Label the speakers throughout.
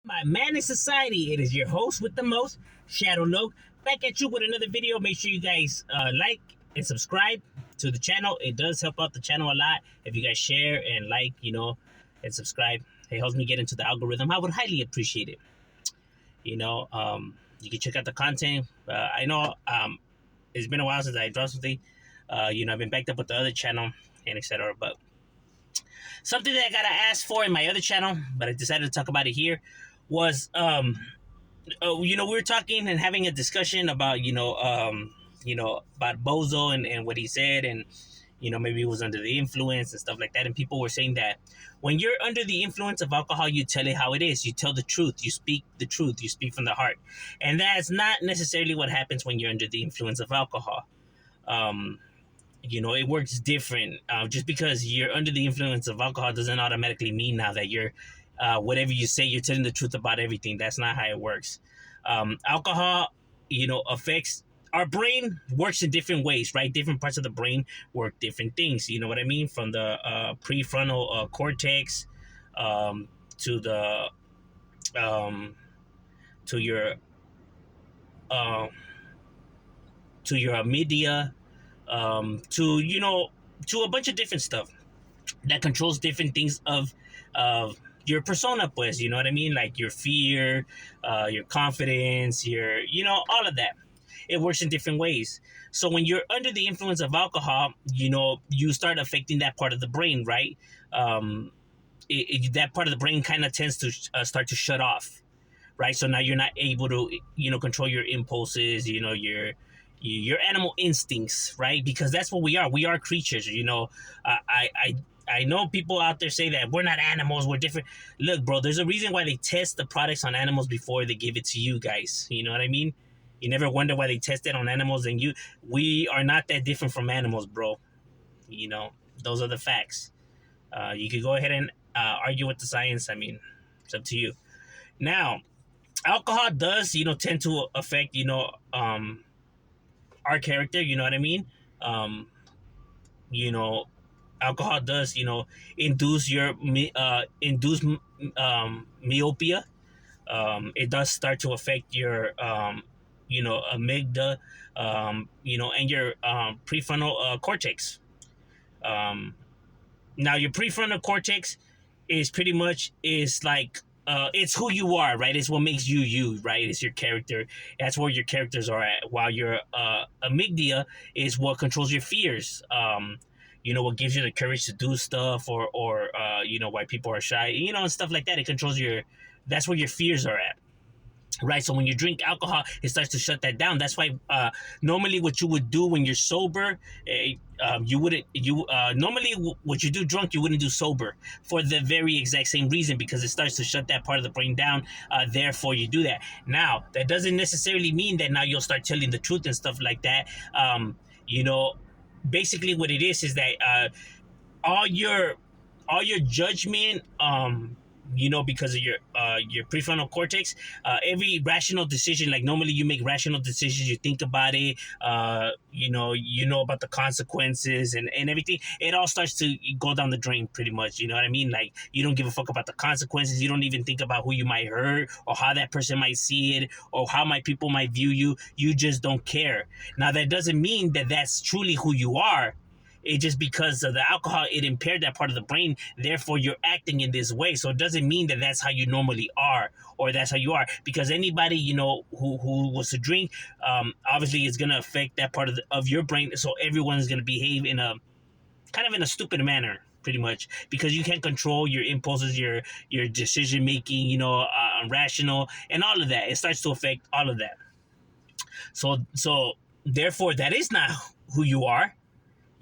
Speaker 1: My Manic Society. It is your host with the most, Shadow Loke, back at you with another video. Make sure you guys like and subscribe to the channel. It does help out the channel a lot if you guys share and like, and subscribe. It helps me get into the algorithm. I would highly appreciate it. You can check out the content. I know it's been a while since I dropped something. I've been backed up with the other channel and etc. But something that I gotta ask for in my other channel, but I decided to talk about it here, was we were talking and having a discussion about about Bozo and what he said, and maybe he was under the influence and stuff like that. And people were saying that when you're under the influence of alcohol, you tell it how it is. You tell the truth. You speak the truth. You speak from the heart, and that's not necessarily what happens when you're under the influence of alcohol. It works different. Just because you're under the influence of alcohol doesn't automatically mean now that you're whatever you say, you're telling the truth about everything. That's not how it works. Alcohol, affects our brain, works in different ways, right? Different parts of the brain work different things. You know what I mean? From the prefrontal cortex to the to your uh, to your amygdala, to a bunch of different stuff that controls different things of your persona, pues, you know what I mean? Like your fear, your confidence, all of that. It works in different ways. So when you're under the influence of alcohol, you start affecting that part of the brain, right? That part of the brain kind of tends to start to shut off, right? So now you're not able to, control your impulses, your animal instincts, right? Because that's what we are. We are creatures. I know people out there say that we're not animals, we're different. Look, bro, there's a reason why they test the products on animals before they give it to you guys. You know what I mean? You never wonder why they test it on animals, and we are not that different from animals, bro. Those are the facts. You could go ahead and argue with the science. I mean, it's up to you. Now, alcohol does, tend to affect, our character. You know what I mean? Um, you know, Alcohol does, induce myopia. It does start to affect your amygdala, and your prefrontal cortex. Um, Now your prefrontal cortex is pretty much is like it's who you are, right? It's what makes you you, right? It's your character. That's where your characters are at. While your amygdala is what controls your fears. What gives you the courage to do stuff, or why people are shy, and stuff like that. It controls your. That's where your fears are at, right? So when you drink alcohol, it starts to shut that down. That's why normally what you would do when you're sober, you wouldn't you normally what you do drunk you wouldn't do sober, for the very exact same reason, because it starts to shut that part of the brain down. Therefore you do that. Now that doesn't necessarily mean that now you'll start telling the truth and stuff like that. You know Basically what it is that all your judgment, because of your prefrontal cortex, every rational decision, like normally you make rational decisions, you think about it, about the consequences and everything. It all starts to go down the drain, pretty much. You know what I mean? Like, you don't give a fuck about the consequences. You don't even think about who you might hurt, or how that person might see it, or how my people might view you. You just don't care. Now that doesn't mean that that's truly who you are. It just, because of the alcohol, it impaired that part of the brain. Therefore, you're acting in this way. So it doesn't mean that that's how you normally are, or that's how you are. Because anybody who was to drink, obviously, it's gonna affect that part of your brain. So everyone's gonna behave in a kind of in a stupid manner, pretty much, because you can't control your impulses, your decision making. Rational and all of that. It starts to affect all of that. So therefore, that is not who you are.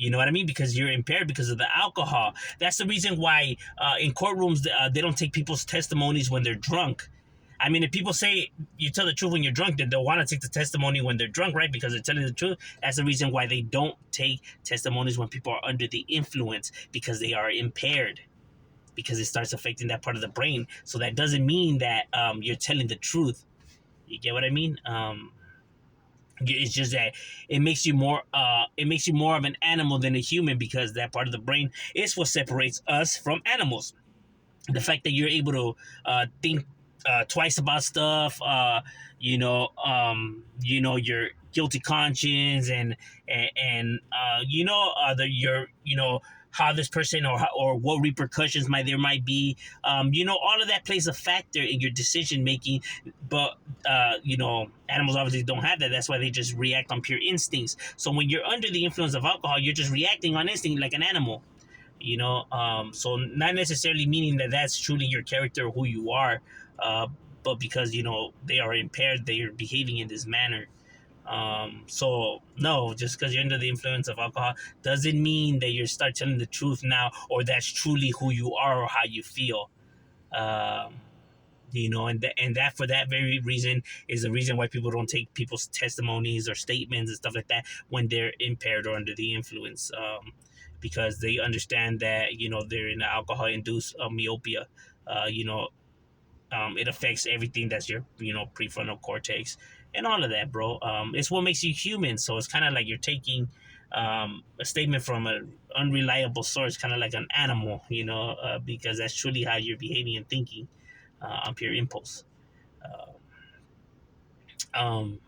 Speaker 1: You know what I mean? Because you're impaired because of the alcohol. That's the reason why in courtrooms they don't take people's testimonies when they're drunk. I mean, if people say you tell the truth when you're drunk, then they'll want to take the testimony when they're drunk, right? Because they're telling the truth. That's the reason why they don't take testimonies when people are under the influence, because they are impaired, because it starts affecting that part of the brain. So that doesn't mean that you're telling the truth. You get what I mean? It's just that it makes you more of an animal than a human, because that part of the brain is what separates us from animals. The fact that you're able to think twice about stuff. Your guilty conscience, and your how this person, or what repercussions might be. All of that plays a factor in your decision making. But animals obviously don't have that. That's why they just react on pure instincts. So when you're under the influence of alcohol, you're just reacting on instinct like an animal. So not necessarily meaning that that's truly your character or who you are, but because they are impaired, they are behaving in this manner. So no, just because you're under the influence of alcohol doesn't mean that you start telling the truth now, or that's truly who you are or how you feel. um, and that for that very reason is the reason why people don't take people's testimonies or statements and stuff like that when they're impaired or under the influence, because they understand that they're in alcohol induced myopia. uh, you know it affects everything that's your prefrontal cortex and all of that, bro. It's what makes you human. So it's kind of like you're taking a statement from an unreliable source, kind of like an animal, because that's truly how you're behaving and thinking on pure impulse. Um,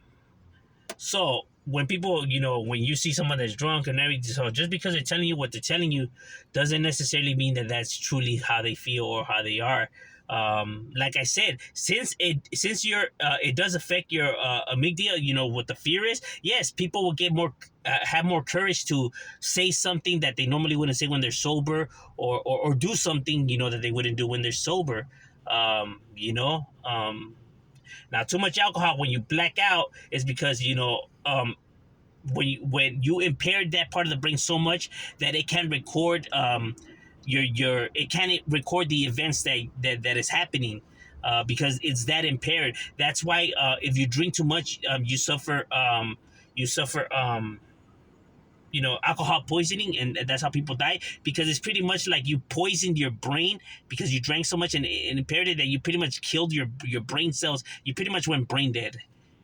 Speaker 1: so when people, when you see someone that's drunk and everything, so just because they're telling you what they're telling you doesn't necessarily mean that that's truly how they feel or how they are. Like I said, since it does affect your amygdala, what the fear is. Yes, people will get more, have more courage to say something that they normally wouldn't say when they're sober, or do something that they wouldn't do when they're sober. Now, too much alcohol when you black out is because when you impair that part of the brain so much that it can record it can't record the events that is happening, because it's that impaired. That's why if you drink too much, you suffer alcohol poisoning, and that's how people die, because it's pretty much like you poisoned your brain because you drank so much, and impaired it, that you pretty much killed your brain cells. You pretty much went brain dead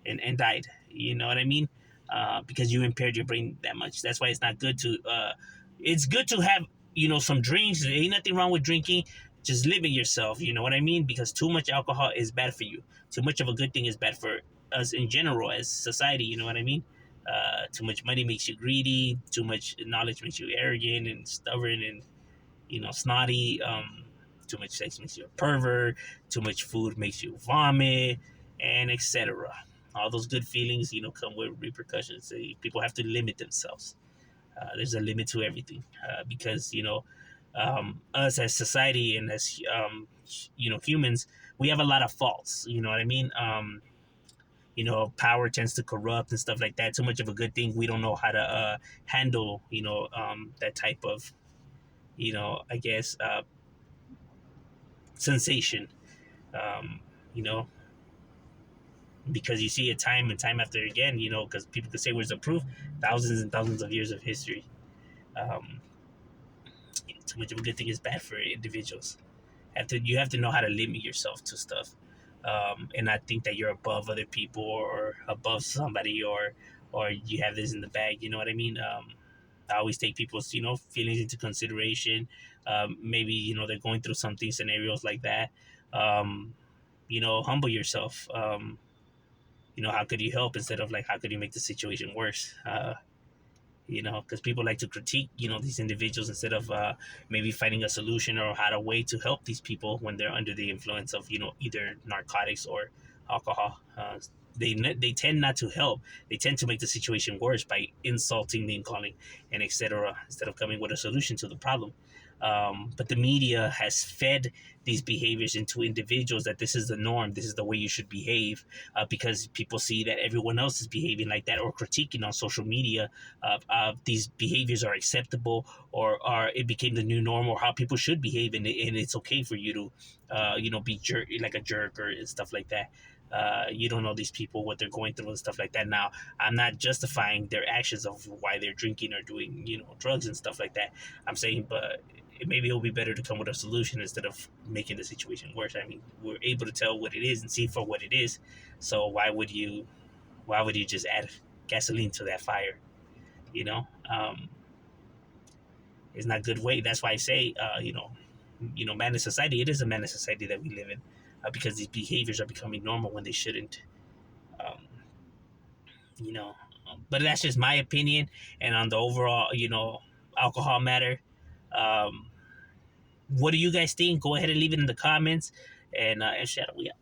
Speaker 1: and died. You know what I mean? Because you impaired your brain that much. That's why it's not good to. It's good to have some drinks. There ain't nothing wrong with drinking. Just limit yourself. You know what I mean? Because too much alcohol is bad for you. Too much of a good thing is bad for us in general as society. You know what I mean? Too much money makes you greedy. Too much knowledge makes you arrogant and stubborn and snotty. Too much sex makes you a pervert. Too much food makes you vomit, and etc. All those good feelings, come with repercussions. People have to limit themselves. There's a limit to everything, because us as society and as humans, we have a lot of faults. You know what I mean? Power tends to corrupt and stuff like that. Too much of a good thing. We don't know how to handle, that type of, I guess, sensation. Um, you know, because you see it time and time after again. Because people could say, "Where's the proof?" Thousands and thousands of years of history. Um, Too much of a good thing is bad for individuals. You have to know how to limit yourself to stuff, and not think that you're above other people or above somebody, or you have this in the bag. You know what I mean? I always take people's feelings into consideration. Maybe they're going through something, scenarios like that. Um, Humble yourself. How could you help instead of like how could you make the situation worse? Because people like to critique these individuals instead of maybe finding a solution or how to way to help these people when they're under the influence of either narcotics or alcohol. They tend not to help. They tend to make the situation worse by insulting, name calling, and etc. instead of coming with a solution to the problem. But the media has fed these behaviors into individuals that this is the norm, this is the way you should behave, because people see that everyone else is behaving like that or critiquing on social media. These behaviors are acceptable, or it became the new norm, or how people should behave, and it's okay for you to, be like a jerk or stuff like that. You don't know these people, what they're going through and stuff like that. Now, I'm not justifying their actions of why they're drinking or doing drugs and stuff like that. I'm saying, but maybe it'll be better to come with a solution instead of making the situation worse. I mean, we're able to tell what it is and see for what it is. So why would you just add gasoline to that fire? You know, it's not a good way. That's why I say, man in society. It is a man in society that we live in. because these behaviors are becoming normal when they shouldn't. Um, you know, but that's just my opinion. And on the overall, alcohol matter, um, what do you guys think? Go ahead and leave it in the comments. And Shadow, yeah.